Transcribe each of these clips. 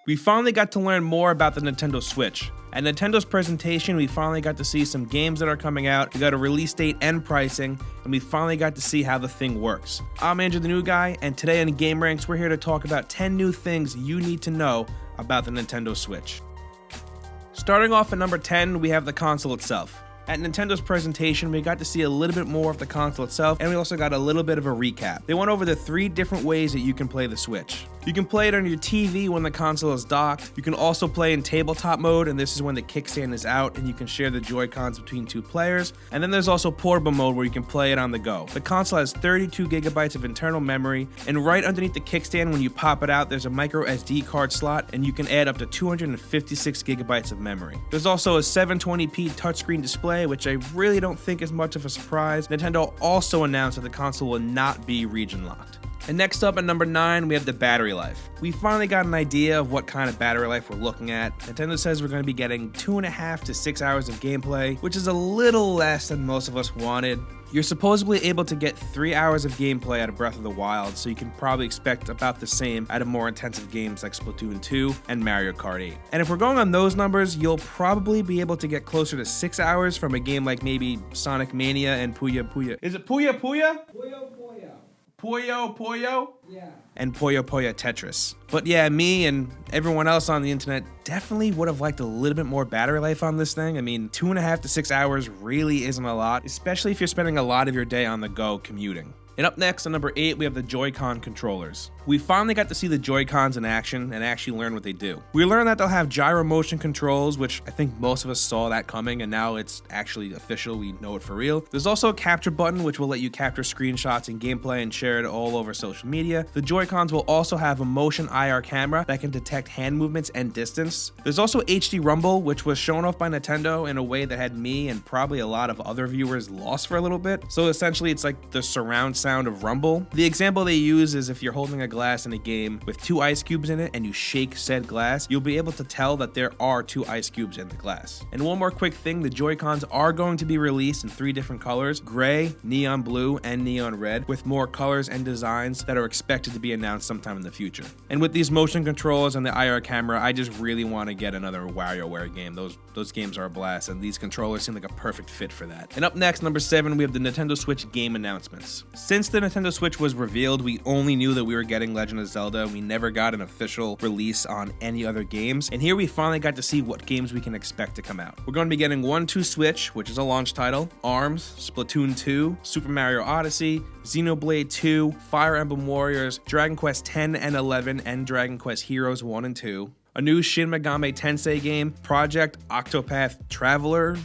We finally got to learn more about the Nintendo Switch. At Nintendo's presentation, we finally got to see some games that are coming out, we got a release date and pricing, and we finally got to see how the thing works. I'm Andrew the New Guy, and today on gameranx, we're here to talk about 10 new things you need to know about the Nintendo Switch. Starting off at number 10, we have the console itself. At Nintendo's presentation, we got to see a little bit more of the console itself, and we also got a little bit of a recap. They went over the 3 different ways that you can play the Switch. You can play it on your TV when the console is docked. You can also play in tabletop mode, and this is when the kickstand is out and you can share the JoyCons between 2 players. And then there's also portable mode where you can play it on the go. The console has 32 gigabytes of internal memory, and right underneath the kickstand when you pop it out, there's a micro SD card slot, and you can add up to 256 gigabytes of memory. There's also a 720p touchscreen display, which I really don't think is much of a surprise. Nintendo also announced that the console will not be region locked. And next up at number 9, we have the battery life. We finally got an idea of what kind of battery life we're looking at. Nintendo says we're going to be getting 2.5 to 6 hours of gameplay, which is a little less than most of us wanted. You're supposedly able to get 3 hours of gameplay out of Breath of the Wild, so you can probably expect about the same out of more intensive games like Splatoon 2 and Mario Kart 8. And if we're going on those numbers, you'll probably be able to get closer to 6 hours from a game like maybe Sonic Mania and Puyo Puyo. Is it Puyo Puyo? Puyo Puyo. Puyo Puyo? Yeah. And Puyo Puyo Tetris. But yeah, me and everyone else on the internet definitely would have liked a little bit more battery life on this thing. I mean, 2.5 to 6 hours really isn't a lot, especially if you're spending a lot of your day on the go commuting. And up next, at number 8, we have the Joy-Con controllers. We finally got to see the Joy-Cons in action and actually learn what they do. We learned that they'll have gyro motion controls, which I think most of us saw that coming, and now it's actually official, we know it for real. There's also a capture button, which will let you capture screenshots and gameplay and share it all over social media. The Joy-Cons will also have a motion IR camera that can detect hand movements and distance. There's also HD Rumble, which was shown off by Nintendo in a way that had me and probably a lot of other viewers lost for a little bit. So essentially, it's like the surround sound of Rumble. The example they use is if you're holding a glass in a game with 2 ice cubes in it and you shake said glass, you'll be able to tell that there are 2 ice cubes in the glass. And one more quick thing, the Joy-Cons are going to be released in 3 different colors: gray, neon blue, and neon red, with more colors and designs that are expected to be announced sometime in the future. And with these motion controls and the IR camera, I just really want to get another WarioWare game. Those games are a blast, and these controllers seem like a perfect fit for that. And up next, number 7, we have the Nintendo Switch game announcements. Since the Nintendo Switch was revealed, we only knew that we were getting Legend of Zelda. We never got an official release on any other games, and here we finally got to see what games we can expect to come out. We're going to be getting 1-2 Switch, which is a launch title, ARMS, Splatoon 2, Super Mario Odyssey, Xenoblade 2, Fire Emblem Warriors, Dragon Quest X and 11, and Dragon Quest Heroes 1 and 2, a new Shin Megami Tensei game, Project Octopath Traveler.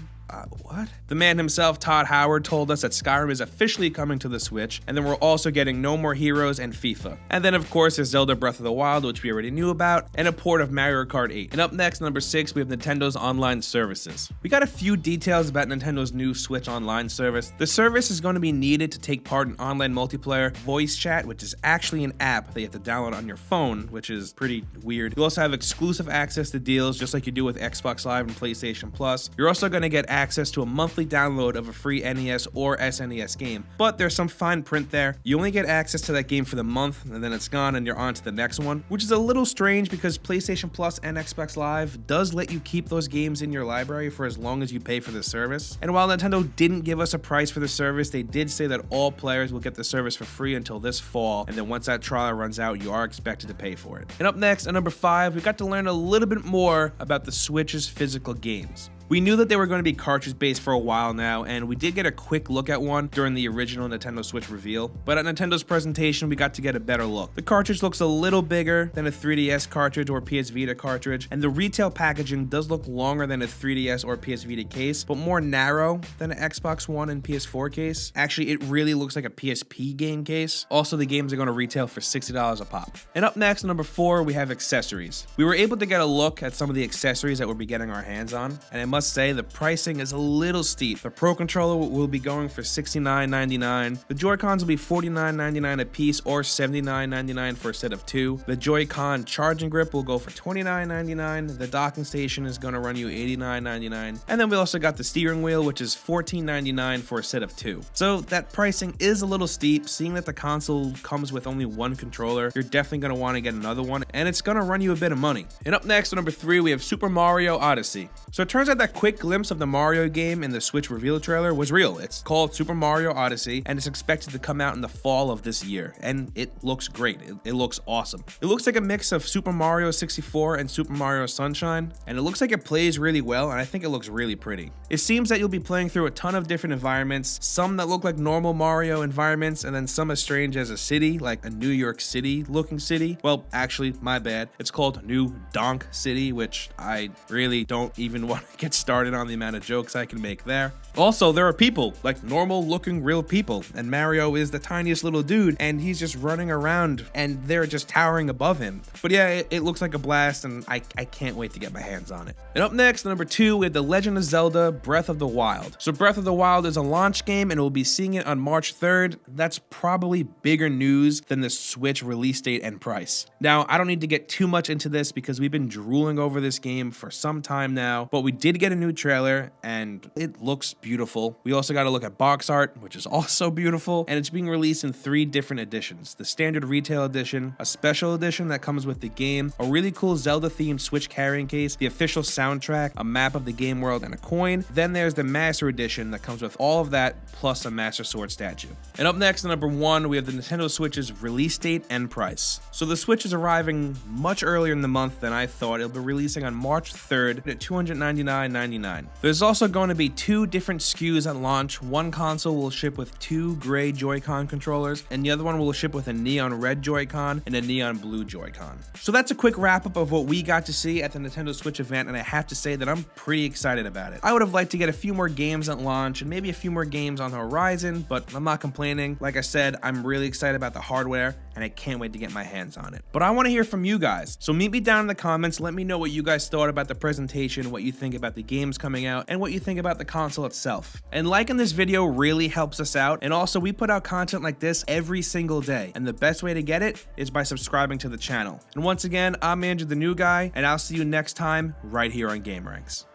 What? The man himself, Todd Howard, told us that Skyrim is officially coming to the Switch, and then we're also getting No More Heroes and FIFA. And then, of course, there's Zelda Breath of the Wild, which we already knew about, and a port of Mario Kart 8. And up next, number 6, we have Nintendo's online services. We got a few details about Nintendo's new Switch online service. The service is going to be needed to take part in online multiplayer voice chat, which is actually an app that you have to download on your phone, which is pretty weird. You also have exclusive access to deals, just like you do with Xbox Live and PlayStation Plus. You're also going to get access to a monthly download of a free NES or SNES game, but there's some fine print there. You only get access to that game for the month, and then it's gone and you're on to the next one, which is a little strange because PlayStation Plus and Xbox Live does let you keep those games in your library for as long as you pay for the service. And while Nintendo didn't give us a price for the service, they did say that all players will get the service for free until this fall, and then once that trial runs out, you are expected to pay for it. And up next, at number 5, we got to learn a little bit more about the Switch's physical games. We knew that they were going to be cartridge-based for a while now, and we did get a quick look at one during the original Nintendo Switch reveal, but at Nintendo's presentation, we got to get a better look. The cartridge looks a little bigger than a 3DS cartridge or PS Vita cartridge, and the retail packaging does look longer than a 3DS or PS Vita case, but more narrow than an Xbox One and PS4 case. Actually, it really looks like a PSP game case. Also, the games are going to retail for $60 a pop. And up next, number 4, we have accessories. We were able to get a look at some of the accessories that we'll be getting our hands on, and I must must say the pricing is a little steep. The Pro controller will be going for $69.99. The Joy-Cons will be $49.99 a piece or $79.99 for a set of 2. The Joy-Con charging grip will go for $29.99. The docking station is going to run you $89.99. And then we also got the steering wheel, which is $14.99 for a set of 2. So that pricing is a little steep. Seeing that the console comes with only one controller, you're definitely going to want to get another one, and it's going to run you a bit of money. And up next, at number 3, we have Super Mario Odyssey. So it turns out that quick glimpse of the Mario game in the Switch reveal trailer was real. It's called Super Mario Odyssey, and it's expected to come out in the fall of this year, and it looks great. It looks awesome. It looks like a mix of Super Mario 64 and Super Mario Sunshine, and it looks like it plays really well, and I think it looks really pretty. It seems that you'll be playing through a ton of different environments, some that look like normal Mario environments, and then some as strange as a city, like a New York City looking city. Well, actually, my bad. It's called New Donk City, which I really don't even want to get started on the amount of jokes I can make there. Also, there are people, like normal looking real people, and Mario is the tiniest little dude, and he's just running around, and they're just towering above him. But yeah, it looks like a blast, and I can't wait to get my hands on it. And up next, number 2, we have The Legend of Zelda Breath of the Wild. So Breath of the Wild is a launch game, and we'll be seeing it on March 3rd. That's probably bigger news than the Switch release date and price. Now, I don't need to get too much into this because we've been drooling over this game for some time now, but we did get a new trailer, and it looks beautiful. We also got to look at box art, which is also beautiful, and it's being released in 3 different editions: the standard retail edition, a special edition that comes with the game, a really cool Zelda themed Switch carrying case, the official soundtrack, a map of the game world, and a coin. Then there's the Master Edition that comes with all of that plus a Master Sword statue. And up next, number 1, we have the Nintendo Switch's release date and price. So the Switch is arriving much earlier in the month than I thought. It'll be releasing on March 3rd at $299.99. There's also going to be 2 different SKUs at launch. One console will ship with 2 gray Joy-Con controllers, and the other one will ship with a neon red Joy-Con and a neon blue Joy-Con. So that's a quick wrap up of what we got to see at the Nintendo Switch event, and I have to say that I'm pretty excited about it. I would have liked to get a few more games at launch and maybe a few more games on the horizon, but I'm not complaining. Like I said, I'm really excited about the hardware, and I can't wait to get my hands on it. But I want to hear from you guys, so meet me down in the comments. Let me know what you guys thought about the presentation, what you think about the games coming out, and what you think about the console itself. And liking this video really helps us out, and also we put out content like this every single day, and the best way to get it is by subscribing to the channel. And once again, I'm Andrew the New Guy, and I'll see you next time right here on gameranx.